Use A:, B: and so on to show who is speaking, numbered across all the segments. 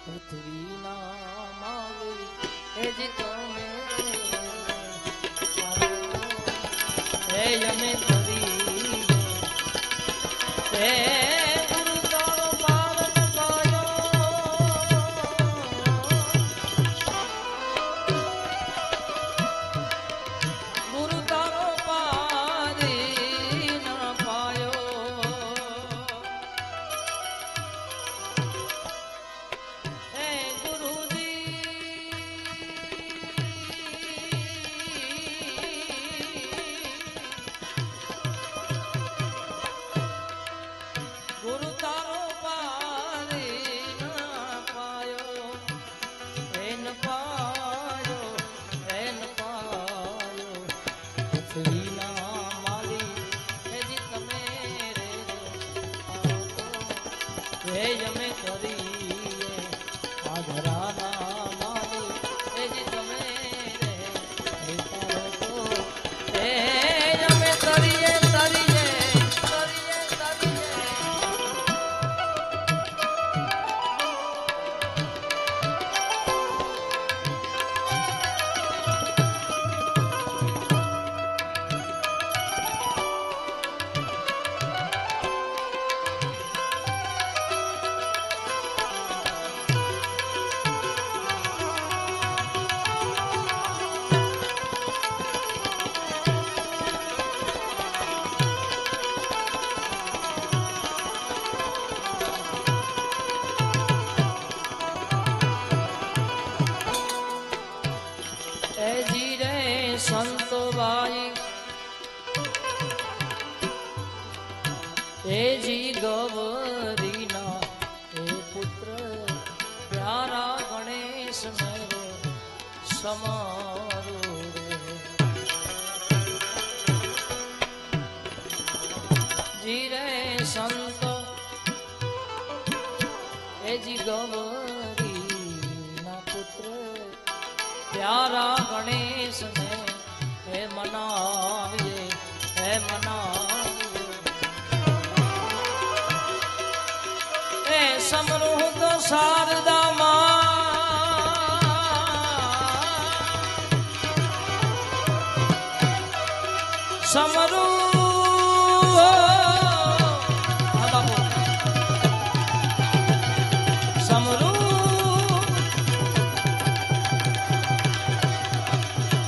A: પૃથ્વીના માલિક એ જ તમે હે અમે કરી હે ગુરુ તારો પાર ન પાયો ગુરુ તારો પાર ન પાયો હે ગુરુજી ગુરુ તારો પાર ન પાયો હે ન પાયો હે ન પાયો પૃથ્વીના માલિક હે જી તમે રે હે અમે કરીએ આધરાના માલિક હે જી તમે રે હે અમે કરીએ કરીએ કરીએ કરીએ એ જી રે સંતો ભાઈ એ જી ગૌરીના એ પુત્ર પ્યારા ગણેશ મેરો સમારો રે જી રે સંતો એ જી ગૌરીના પુત્ર प्यारा गणेश ने हे मनाविए हे मनाविए हे समरूह तो शारदा मां समरूह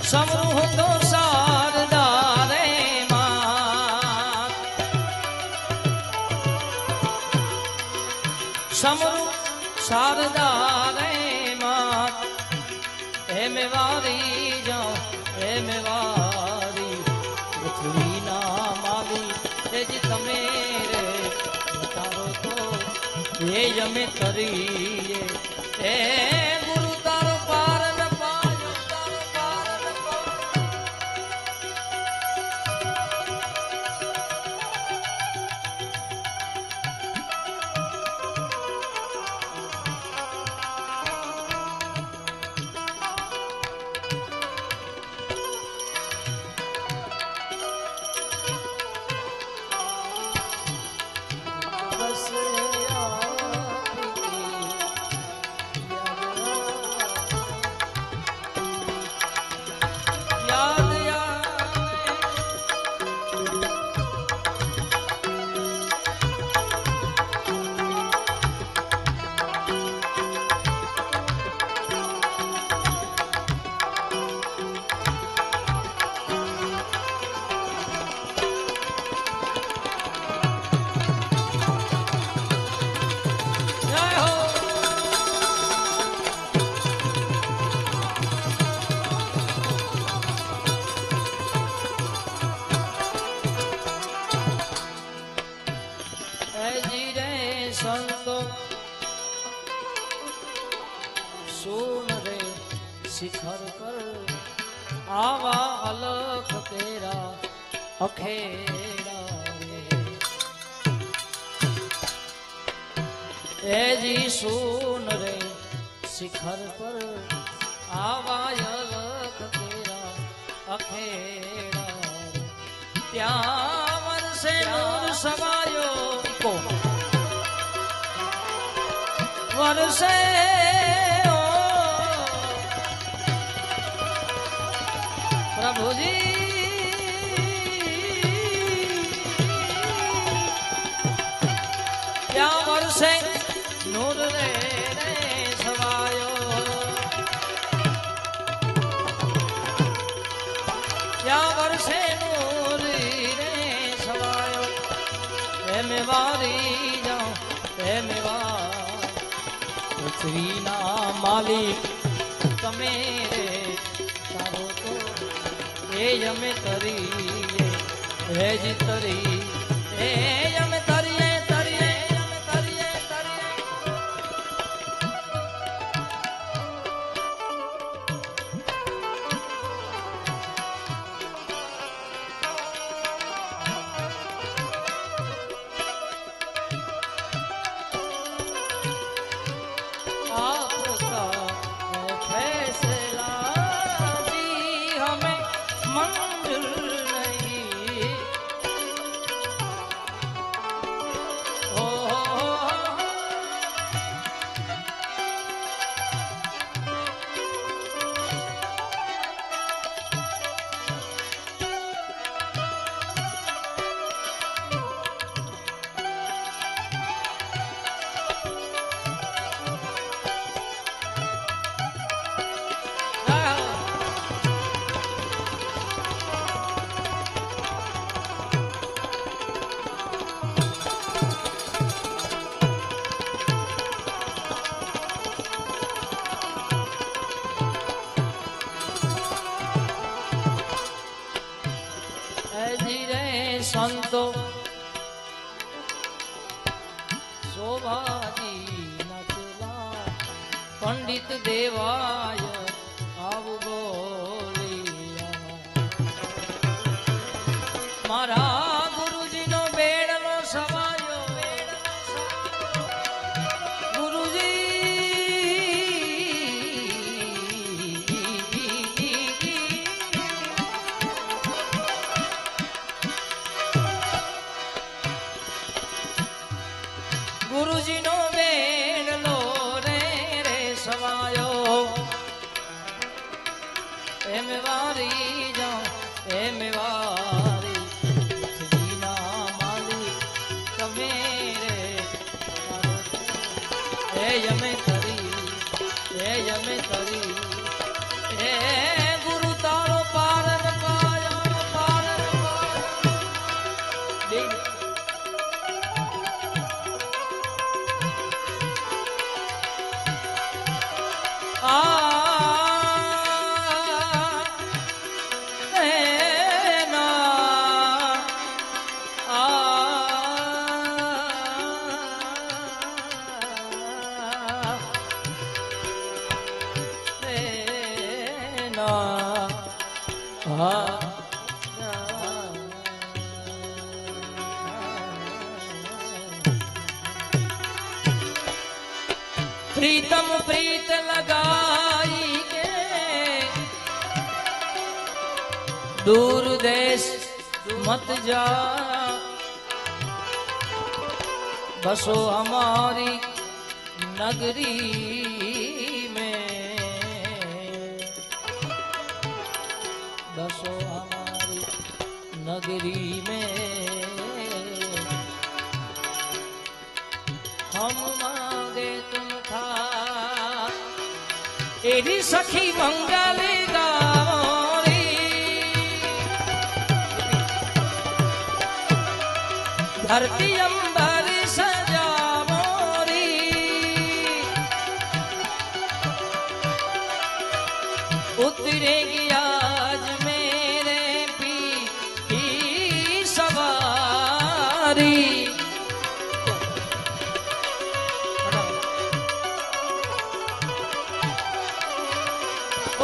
A: समरूह तो शारदा रे मां समरूह शारदा रे मां हे मेवारी जाओ हे मेवारी पृथ्वीना माली हे जी તમે રે તારો તો એ અમે કરીએ હે ગુરુ તારો પાર ન પાયો તારો પાર ન संतो सुन रे शिखर कर आवा अलख तेरा अखेड़ा रे ए जी सुन रे शिखर पर आवा अलख तेरा अखेड़ा ત્યાં વરસે નૂર સમાયો वर्षे ओ प्रभु जी क्या वर्षे नूर रे सवायो क्या वर्षे नूर रे सवायो हे मैं वारी जाऊं हे मैं पृथ्वी ना मालिक तमे रे तारो तो हे यमे तरी हे जी तरी हे यमे तरी तरी यमे तरी तरी आपका फैसला जी हमें मंजूर नहीं ओ संतो शोभाजी नचला पंडित देवाय आव बोलिया मारा गुरुजी नो बेड़नो सवायो गुरुजी गुरुजी नो बेड़लो रे रे सवायो एम वारी जाऊं एम वारी पृथ्वी ना मालिक तमे रे हे यमे तरी हे यमे तरी हे गुरु तारो पारन पाया पारन पाया प्रीतम प्रीत लगाई के दूर देश मत जा बसो हमारी नगरी में बसो हमारी नगरी में हम मांगे तुम था तेरी सखी मंगल गावरी धरती अंबर सजा मोरी उतरेगी आज मेरे पी की सवारी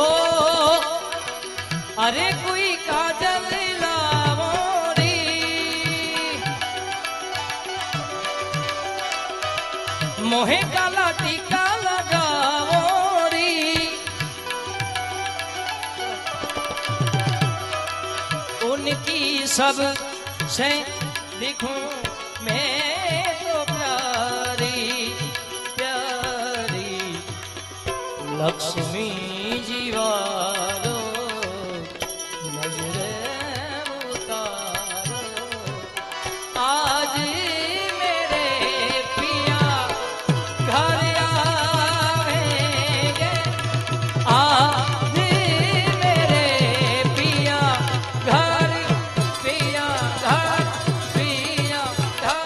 A: ओ अरे कोई काजल लावोरी मोहे काला टीका लगावोरी उनकी सब से दिखूं मैं तो प्यारी प्यारी લક્ષ્મી જીવારો નજરે ઉતારો આજ મેરે પિયા ઘર આવેંગે આજ મેરે પિયા ઘર પિયા ઘર પિયા ઘર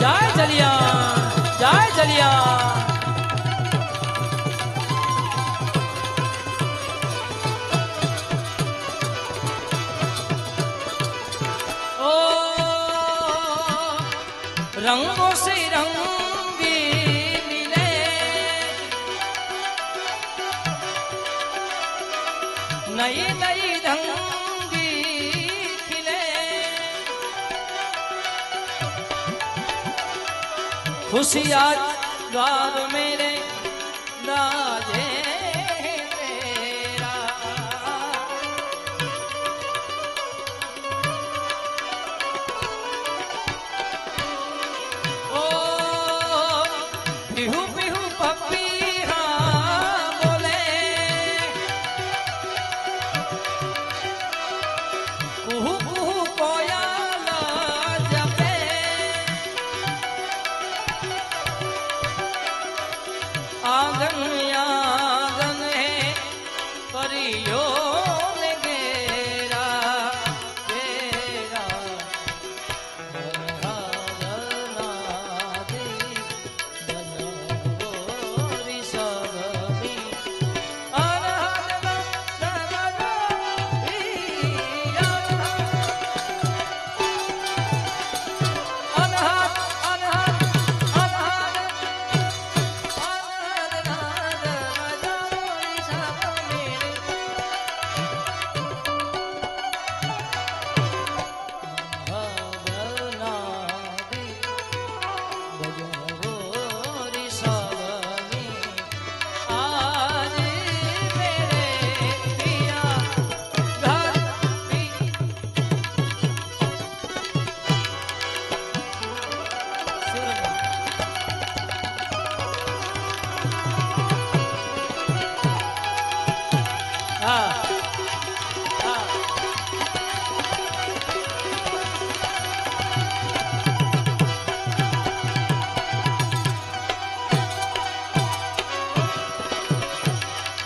A: जय जलिया जय जलिया ओ रंगों से रंगी मिले नई नई ढंगी खिले खुशियाँ द्वार मेरे राजे तेरा ओ पिहू पिहू पपीहा बोले कुहू कुहू कोयल जपे आंगन आंगन है परियों ने घेरा घेरा बनोरी सबनी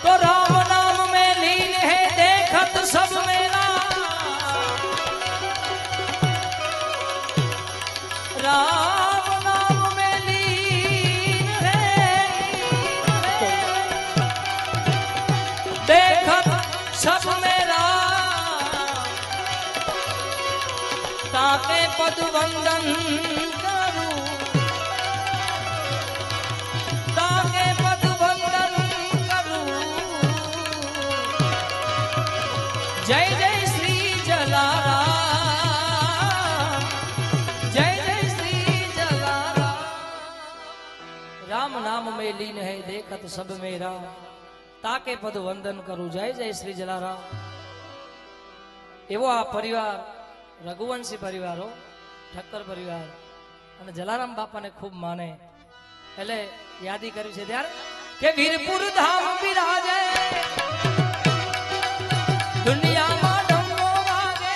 A: तो राम नाम में लीन है देखत सब मेरा राम नाम में लीन है देखत सब मेरा ताके पद वंदन करूं ताके पद वंदन करूं जय जय श्री जलाराम जय जय श्री जलाराम राम नाम में लीन है देखत सब मेरा ताके पद वंदन करूं जय जय श्री जलाराम एवो आ परिवार रघुवंशी परिवारो ठक्कर परिवार અને જલારામ બાપાને ખૂબ માને એટલે યાદી કરી છે ત્યારે કે વીરપુર ધામ બિરાજે દુનિયામાં ડમરો વાગે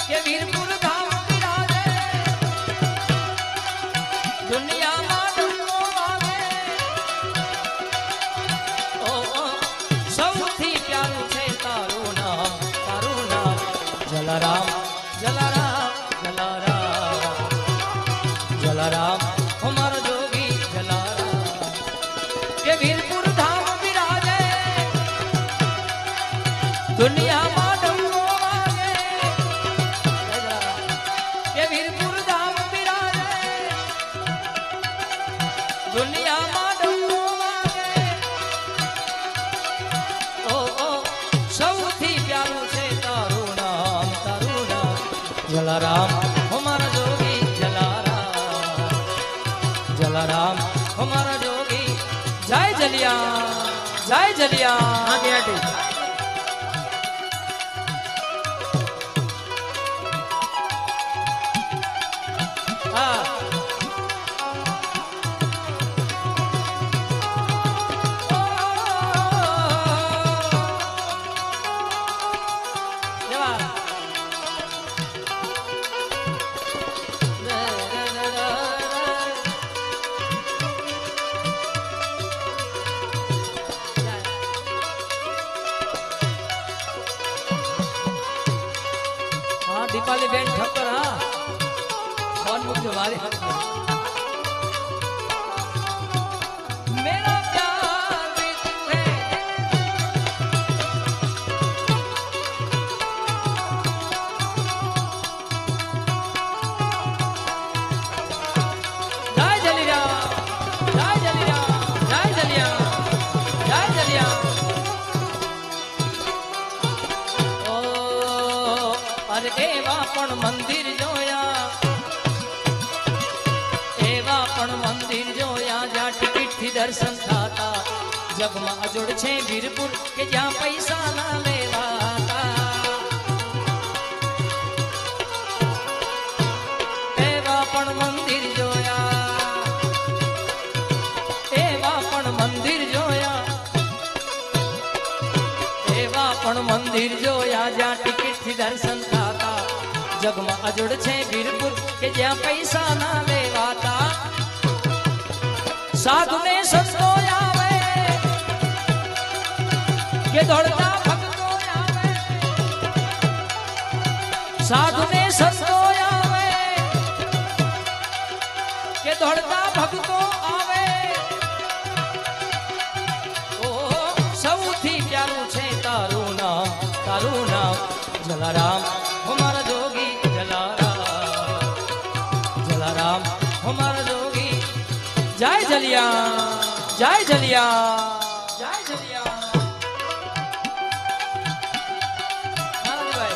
A: કે વીરપુર ધામ બિરાજે जय जलिया
B: आगे आगे
A: दीपाली बेन ठक्कर हाँ कौन मुख्य हमारे मेरा प्यार भी तू है जय जलिया जय जलिया जय जलिया जय जलिया ओ अरे एवा पण मंदिर जोया एवा पण मंदिर जोया ज्या टिकट थी दर्शन थाता जगमा अजोड़ छे वीरपुर के ज्या पैसा ना लेवाता एवा पण मंदिर जोया एवा पण मंदिर जोया एवा पण मंदिर जोया ज्या टिकट थी दर्शन थाता जगमा अजोड़ छे वीरपुर के ज्या पैसा ना लेवाता साधु ने संतो आवे के दौड़ता भक्तो आवे साधु ने संतो आवे के दौड़ता भक्तो आवे ओ सौथी प्यारू छे तारू नाम जलाराम हमारा जोगी जलाराम हमारा जोगी जय जलिया जय जलिया जय जलिया भाई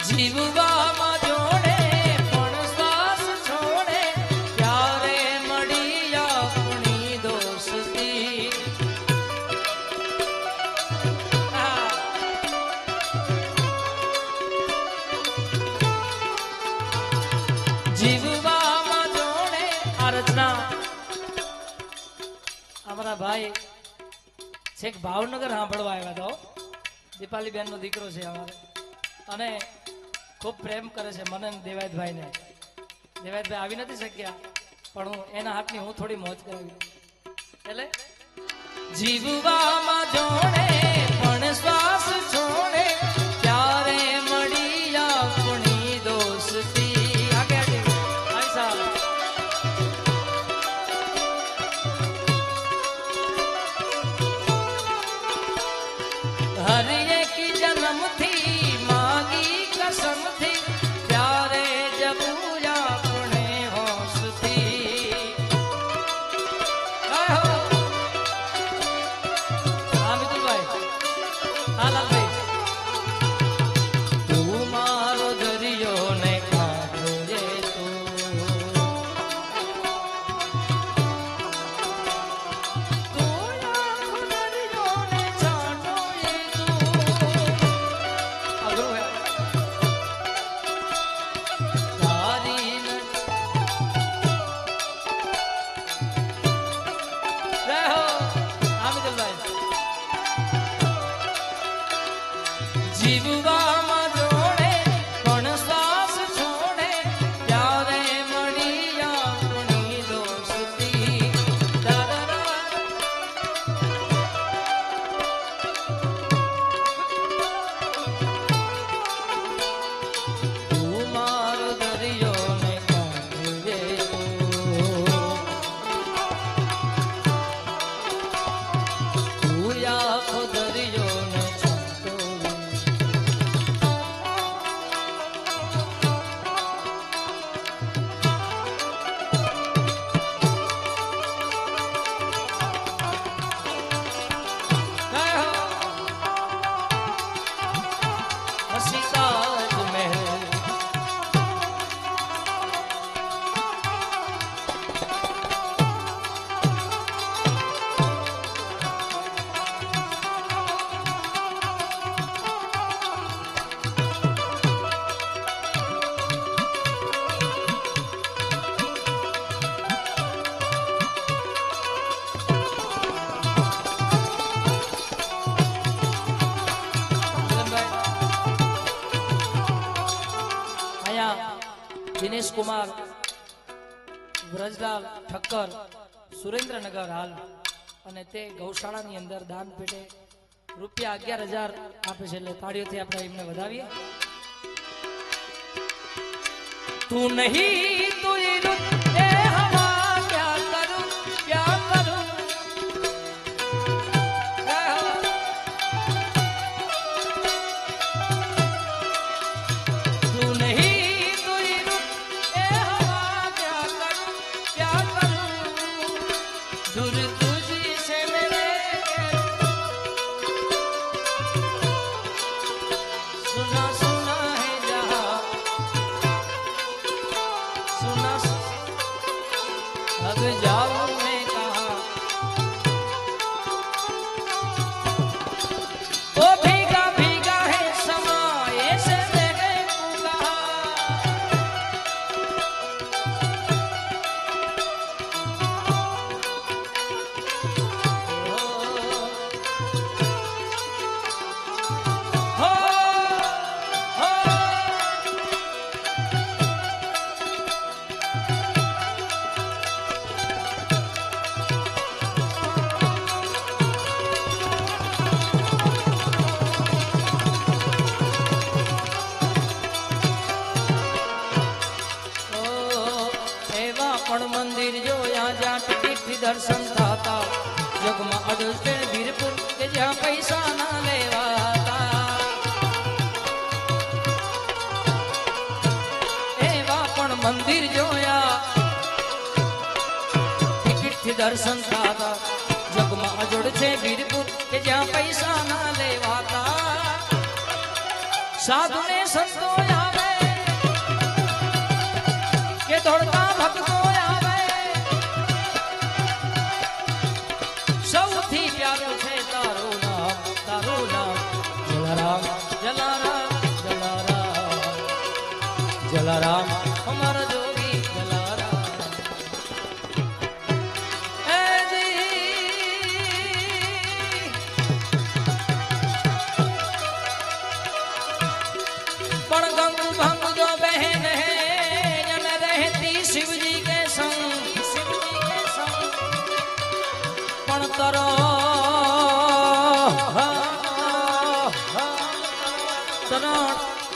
A: જીવવામાં જોડે પણ શ્વાસ છોડે ત્યારે મળી આપણી દોસ્તી જીવવામાં જોડે આ રચના અમારા ભાઈ છેક ભાવનગર સાંભળવા આવ્યા હતા દીપાલી બેન નો દીકરો છે અમારે અને खूब प्रेम करे छे मन देवायतभाई ने देवायतभाई आवी नथी शक्या पण हूँ एना हाथनी हूँ थोड़ी मौज करावी એટલે જીવવામાં જોડે પણ શ્વાસ છોડે ત્યારે મળી આપણી દોસ્તી આગે આગે ભાઈ સાહેબ હર એક જન્મ થી માગી कसम थी प्यारे जब अपने होश थी हाँ मित्र भाई રાજેશ કુમાર વ્રજલાલ ઠક્કર સુરેન્દ્રનગર હાલ અને તે ગૌશાળાની અંદર દાન પેટે રૂપિયા 11,000 આપે છે એટલે તાળીઓથી આપણે એમને વધાવીએ તું નહીં તું એ હવા ક્યાં કરું તું નહીં તું એ હવા ક્યાં કરું दूर तुझी से मेरे सुना सुना है जहाँ सुना अब जाऊं मैं कहाँ ओ भीगा भीगा है समा ऐसे मेरे पुकार मंदिर जो यहाँ जहाँ टिकट दर्शन था जगमा अडुस्टे वीरपुर के जहाँ पैसा ना लेवाता एवा पण मंदिर जो यहाँ टिकट दर्शन था जगमा अडुस्टे वीरपुर के जहाँ पैसा ना लेवाता साधु ने संतो आवे के दौड़ता भक्तो जलाराम हमारा जोगी जलाराम पण गंग भंग जो बहन है जन रहती शिव जी के संग पण तरो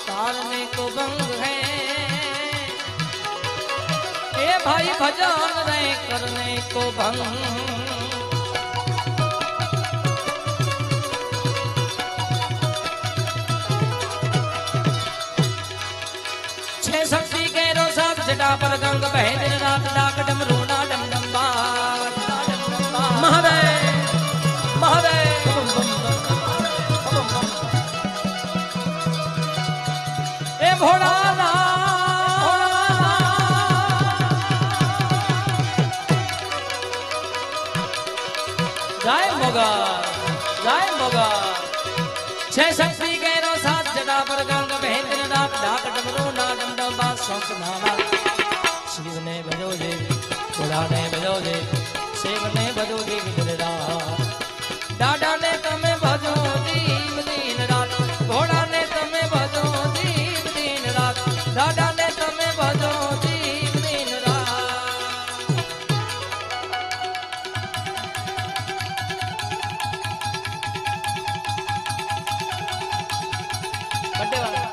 A: तारने को भंग है ए भाई भजन रे करने को भंग छह शक्ति के रो सब जटा पर गंग बहे दिन रात डाक डमरू ना डम डम महादेव महादेव भोला जय मोगा छह शक्ति के रो सात जटा पर गंग बहेंद्र नाथ डाक डमरू ना डम डम बास शौक नामा शिव ने भजो जे भोला ने भजो जे शिव ने भजो जे विदरा डाडा ने तमे भजो दीन दीन रात भोला ने तमे भजो दादा ने तमे भजो दीन दिन रात बड्डे वाला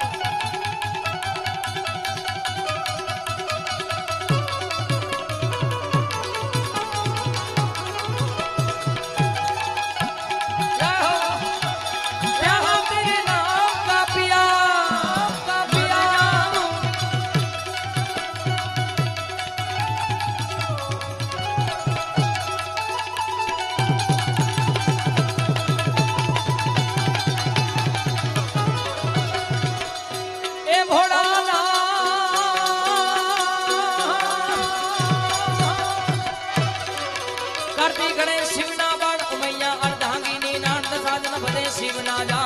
A: शिव ना जा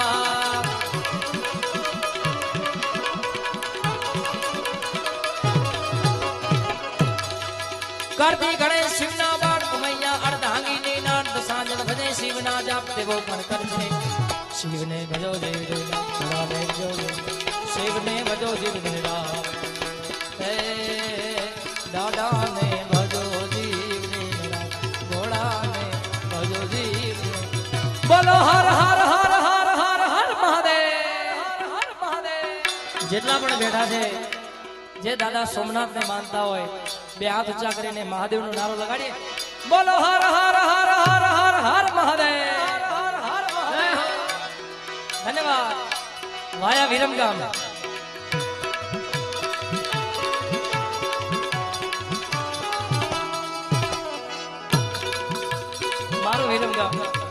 A: करती गणेश शिव ना बाण कुमैया अर्धांगी ने नाट साजन भजे शिव ना जाप देवो पर कर शिव ने भजो देव शिव ने भजो देव જેટલા પણ બેઠા છે જે દાદા સોમનાથને માનતા હોય બે હાથ ઊંચા કરીને મહાદેવનો નારો લગાડીએ બોલો હર હર હર હર હર હર મહાદેવ ધન્યવાદ વાયા વિરમગામ મારું વિરમગામ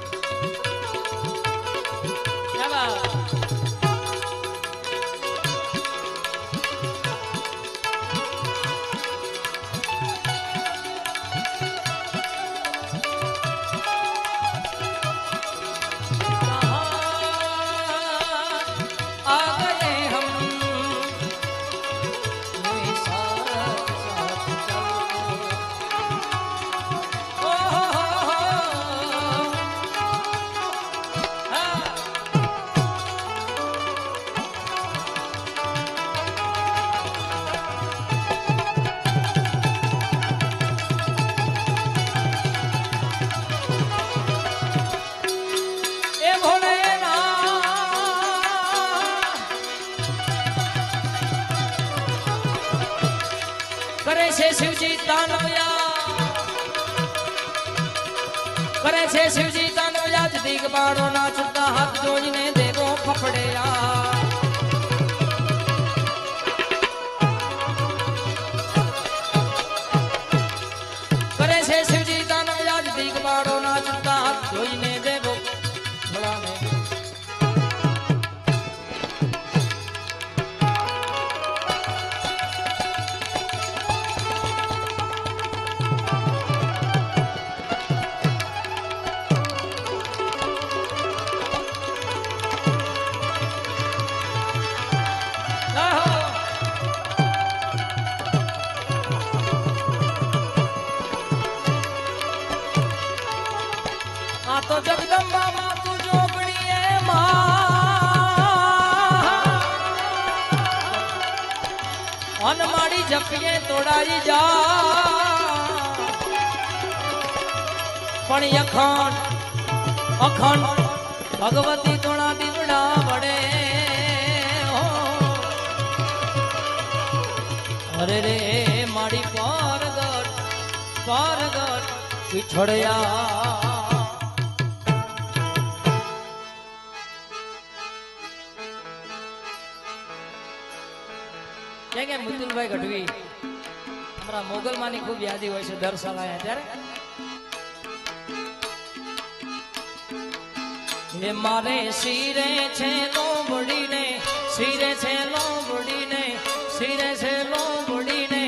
A: કરે છે શિવજી તાનવ્યા કરે છે શિવજી તાનવ્યા જ દિગબાળો નાચતા હાથ જોઈને દેવો ફફડ્યા કરે છે શિવજી તાનવ્યા જ દિગબાળો નાચતા હાથ જોઈને દેવો ભોળાને તો જગદંબા માં તું જોગણીએ માં માડી જપીએ તોડાઈ જા પણ અખંડ અખંડ ભગવતી તોડા દીવડા વડે અરે રે માડી પારગટ પીછડ્યા કે મુતુલભાઈ ગઢવી અમારા મોગલ માની ખૂબ યાદી હોય છે દર સાલ આયા ત્યારે એ મારે શિરે છે લોબડીને શિરે છે લોબડીને શિરે છે લોબડીને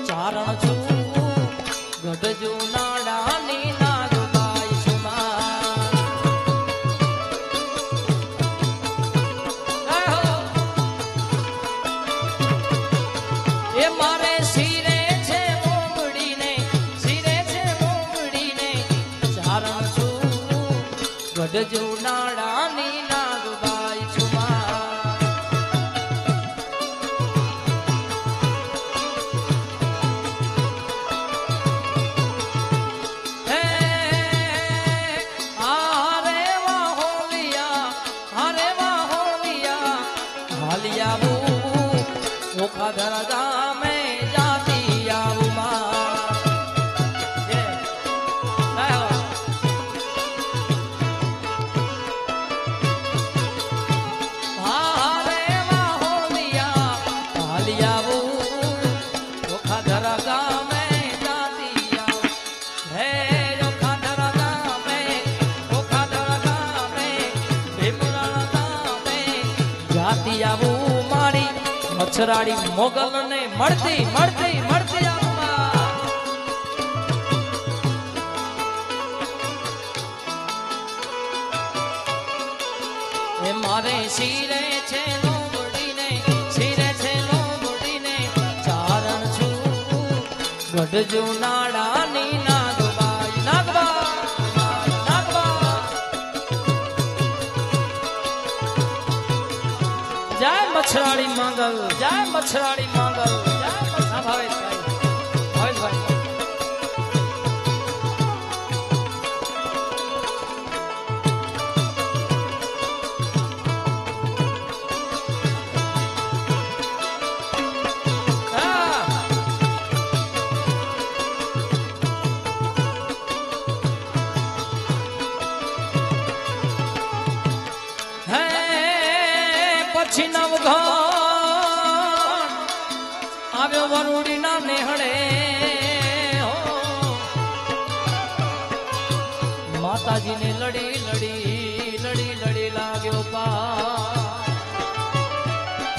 A: ચારણ છું ગઢ નાડાની નાગબાઈ એ મારે શિરે છે મોગડીને શિરે છે મોગડીને ચારણ છું ગઢ જુનાડાની નાગબાઈ છુમા હે આરે વાહોલિયા હાલિયા ઓખા ધરદા મેં જાતી આવું હારે વાહોલિયા હાલિયાવું ઓખા ધરદા મેં જાતી આવું હે ઓખા ધરદા મેં ભીમરાળા મેં જાતી આવું મારી મચ્છરાડી મોગલ ને મળતી એ મારે શિરે છે લોબડીને શિરે છે લોબડીને ચારણ છું ગઢ જુનાડાની નાગબાઈ જય મચ્છરાડી માંગલ જય મચ્છરાડી માંગલ જય ભાવેશભાઈ માતાજી ને લડી લડી લડી લડી લાગ્યો પા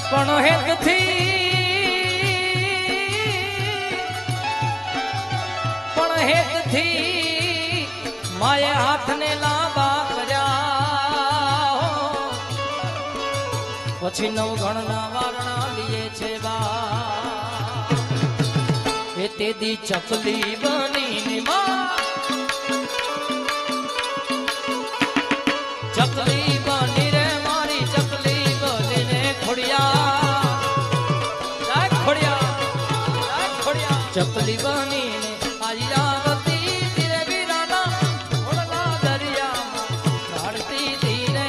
A: પણ હેતથી માએ હાથને લાંબા કર્યા પછી નવગણના વારણા લીએ છે બા એ તેદી ચકલી બની ચકલી બની રે મારી ચકલી બનીને ખોડિયા ચકલી બનીને આયાવતી ધીરે વિરાના ખોડલા દરિયામાં ઢાળતી ધીરે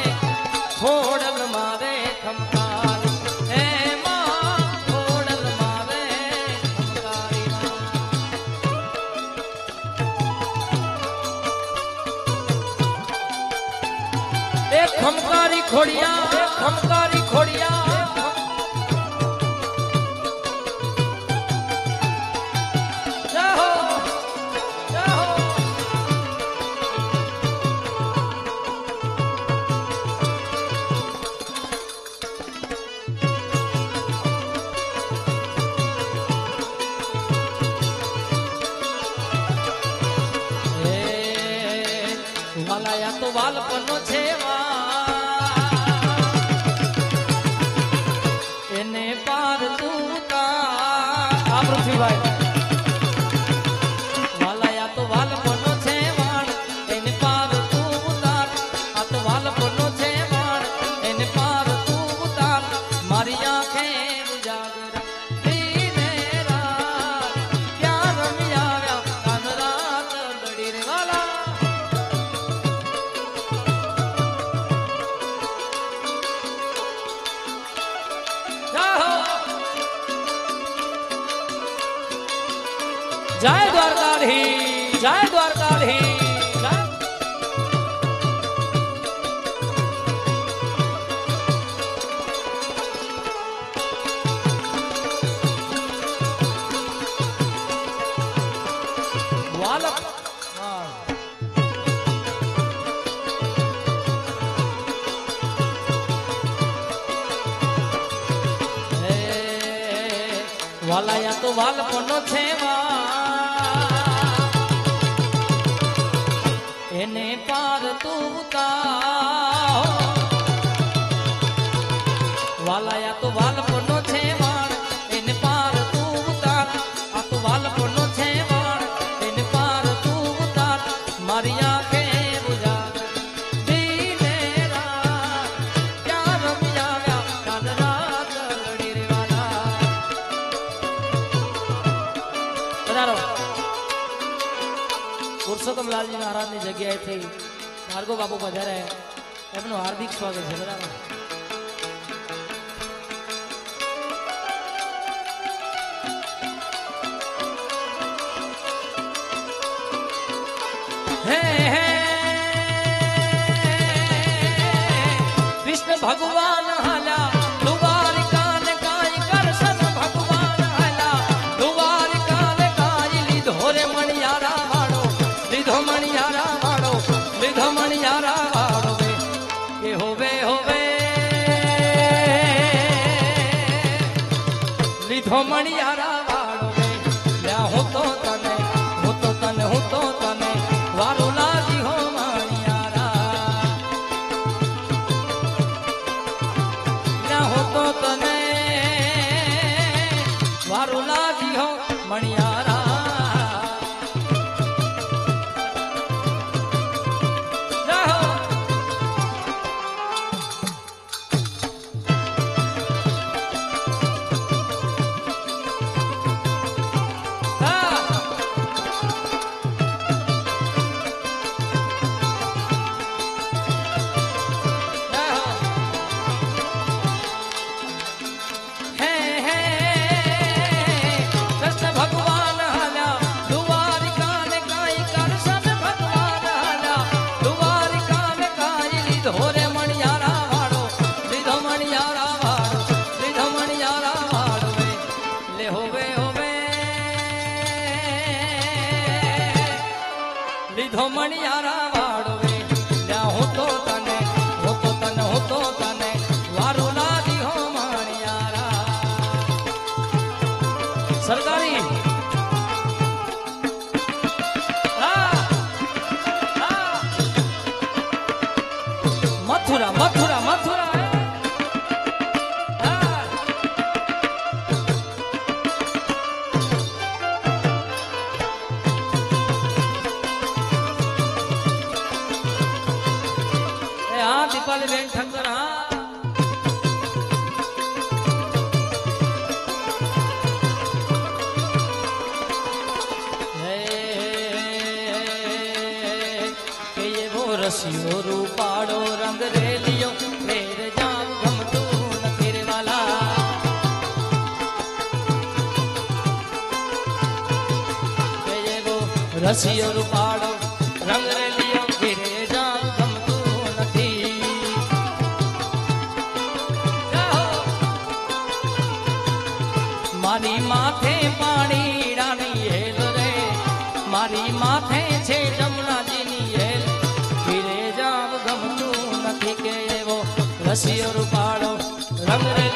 A: ખોડલ મારે ખમકાર હે માં ખોડલ મારે ખમકારી એ ખમકારી ખોડિયા વાલાયા તો વાલપનો છે એને પાર તું આ પૃથ્વીભાઈ વાલાયા તો વાલપનો છે વાણ એને પાર તું ઉતાર આ તો વાલપનો છે વાણ એને પાર તું ઉતાર મારી આંખે ઉજાગરા ધીરે રાત ક્યાં રમી આવ્યા કાન રાત લડી રે વાલા જય દ્વારકાધીશ જય દ્વારકાધીશ વાલક વાલાયા તો વાલપનો છે એને પાર તું ઉતાર વાલાયા તો વાલપનો છે વાણ એને પાર તું ઉતાર આ તો વાલપનો છે વાણ એને પાર તું ઉતાર મારી આંખે ઉજાગર ધીરે રાત ક્યાં રમી આવ્યા કાલ રાત લડી રે વાલા પુરુષોત્તમ લાલજી મહારાજની જગ્યાએથી ભાર્ગવ બાપુ પધાર્યા એમનું હાર્દિક સ્વાગત છે બરાબર હે હે કૃષ્ણ ભગવાન હાલ્યા દ્વારિકાને કાઈ કરશન ભગવાન હાલ્યા દ્વારિકાને કાઈ લીધો રે મણિયારા વાળો લીધો મણિયારા વાળો લીધો મણિયારા વાળો કે હોવે હોવે લીધો મણિયારા વાળો લ્યા હું તો તને વારો લાગી હો મણિયારા લ્યા હું તો તને વારો લાગી હો મણિયારા લીધો મણિયારા વાળો રૂપાલી બેન ઠક્કર હા રસિયો રૂપાળો રંગ રેલિયો મેર જામ ગમતું નથી રે વાલા રસિયો રૂપાળો રંગ રેલિયો મેરે જામ ગમતું નથી મારી માથે પાણી રાની હેલ રે મારી માથે છે જમનાજીની હેલ રસિયો રૂપાળો રંગ રે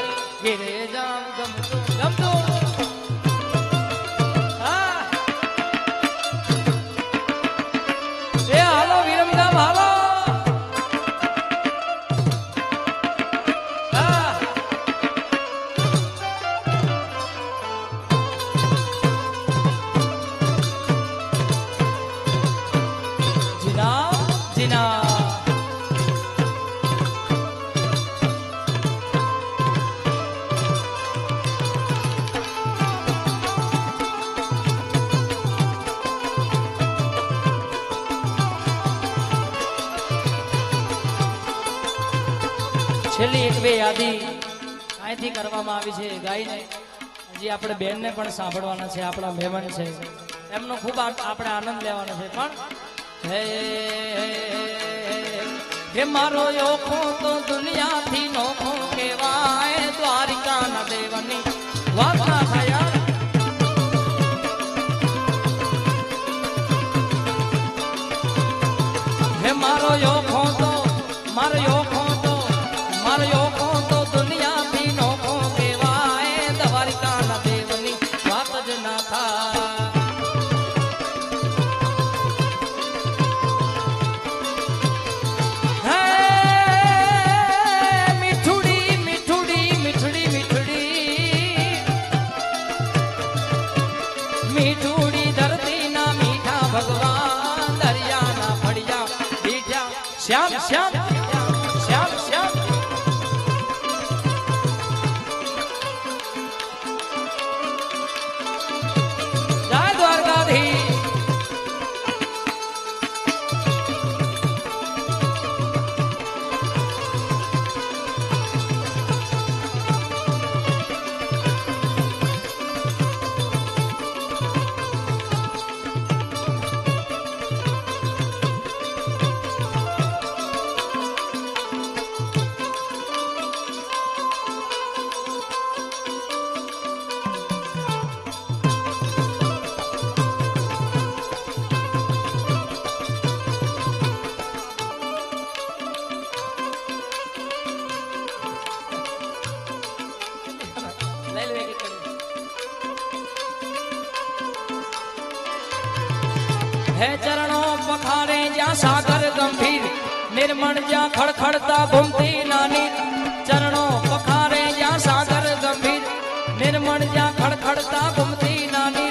A: ગીરે જામ ગમતું ગમતું એ હાલો વિરમગામ હાલો જીના જીના છેલ્લી એક બે યાદી અહીંથી કરવામાં આવી છે ગાઈને હજી આપણે બેનને પણ સાંભળવાના છે આપણા મહેમાન છે એમનો ખૂબ આપણે આનંદ લેવાનો છે પણ હે મારો યોખો તો દુનિયાથી નોખો કહેવાય દ્વારિકાના દેવની વાત ના થયા હે મારો યોખો તો મારો યોખો તો દુનિયાથી નોખો કહેવાય દ્વારિકાના દેવની વાત જ ના થાય મીઠુડી મીઠુડી મીઠડી મીઠડી મીઠુડી ધરતીના મીઠા ભગવાન દરિયાના ફળિયા બીઠા શ્યામ શ્યામ શ્યામ શ્યામ है चरणों पखारे जा सागर गंभीर निर्मल जा खड़खड़ता घूमती नानी चरणों पखारे जा सागर गंभीर निर्मल जा खड़खड़ता घूमती नानी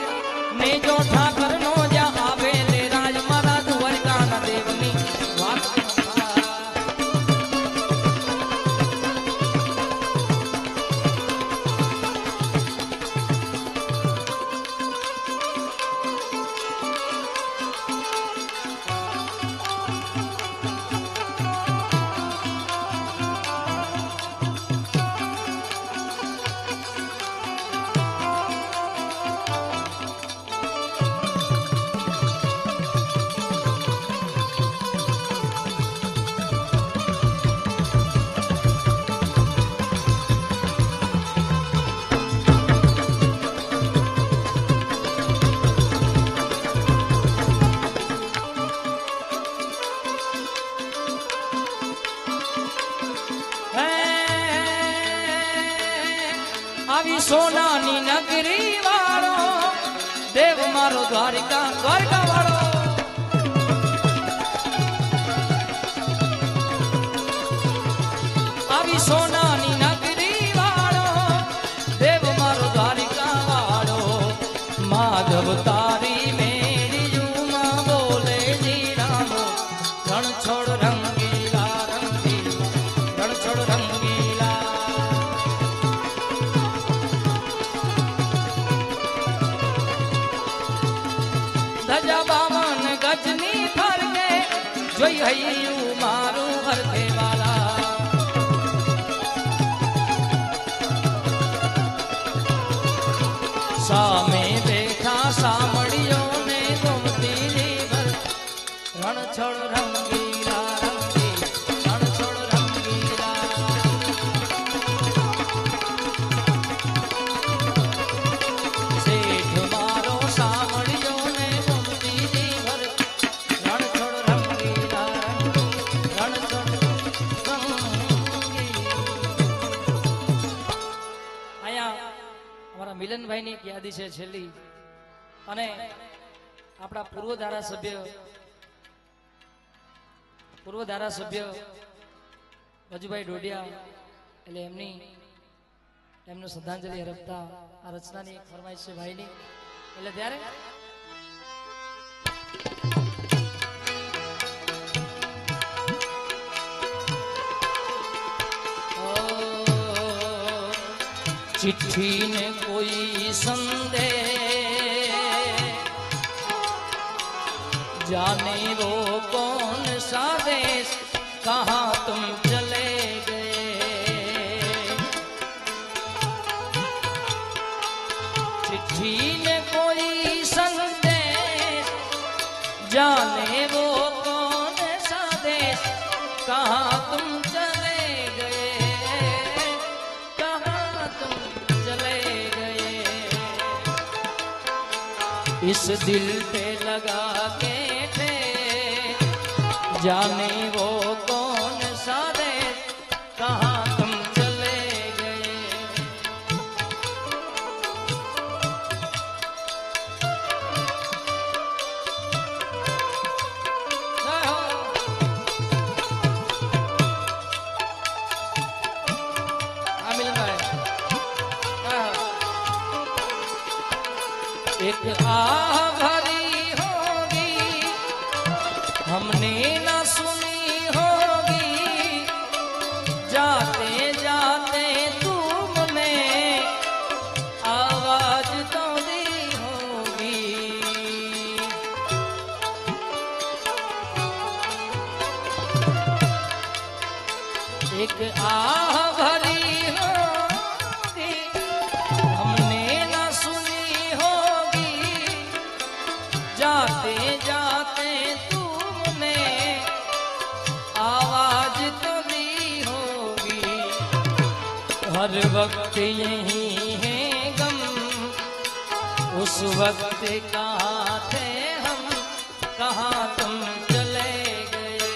A: ने जो ठाकर नो जा आवे ले राज मारा द्वारिका न देवनी આવી સોનાની નગરી વાળો દેવ મારો દ્વારિકા દ્વારકા વાળો આવી સોનાની નગરી વાળો દેવ મારો દ્વારિકા વાળો માધવ તારી મેરી જુમા બોલે જી રામો રણ છોડ રંગીલા રંગીલા હૈ હૈયું મારું હરખે વાલા સામે બેઠા સામળીઓને ગોમતી જીવર રણછોડ રંગીલા રંગી રણછોડ રંગીલા શેઠ મારો સામળીઓને ગોમતી જીવર રણછોડ રંગીલા રણછોડ રંગી આયા અમારા મિલનભાઈ ની યાદી છે છેલ્લી અને આપણા પૂર્વ ધારાસભ્ય વજુભાઈ ડોડિયા એટલે એમનું શ્રદ્ધાંજલિ અર્પતા આ રચનાની એક ફરમાઈશ છે ભાઈની એટલે ત્યારે चिट्ठी ने कोई संदेश जाने वो कौन सा देश कहाँ तुम चले गए चिट्ठी ने कोई संदेश जाने वो कौन सा देश कहाँ तुम चले गए इस दिल पे लगा के थे जाने वो कौन सा देश कहाँ तुम चले गए एक आह भरी होगी हमने ना सुनी होगी जाते जाते तुमने आवाज तो दी होगी एक आह भरी जाते जाते तुमने आवाज तो दी होगी हर वक्त यही है गम उस वक्त कहाँ थे हम कहाँ तुम चले गए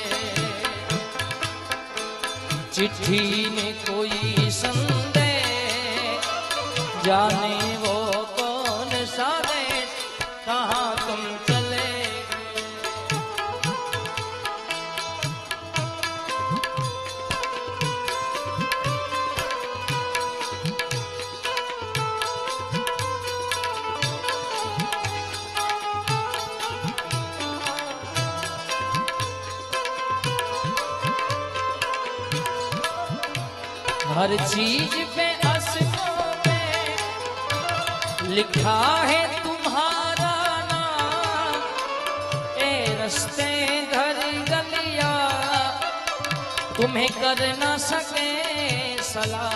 A: चिट्ठी ने कोई संदेश जाने वो कौन सा देश कहाँ तुम चले हर चीज पे असलों में लिखा है तुम्हारा नाम ए रस्ते घर गलिया तुम्हें कर ना सके सलाम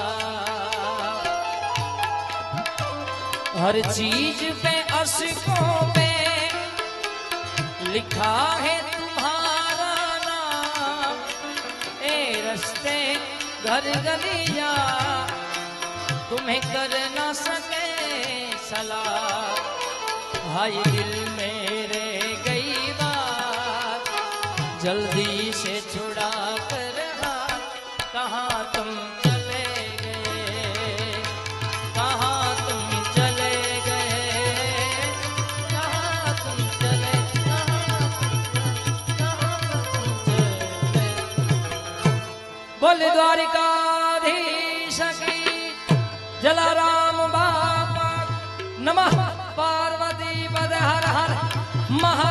A: हर चीज पे असलों में लिखा है तुम्हारा नाम ए रस्ते घर गलिया तुम्हें कर ना सके सलाह भाई दिल मेरे गई बात जल्दी से छुड़ा कर हाथ कहाँ तुम चले गए कहाँ तुम चले गए कहाँ तुम चले बोल द्वारिकाधीश की जलाराम बाबा नमः पार्वती पद हर हर महा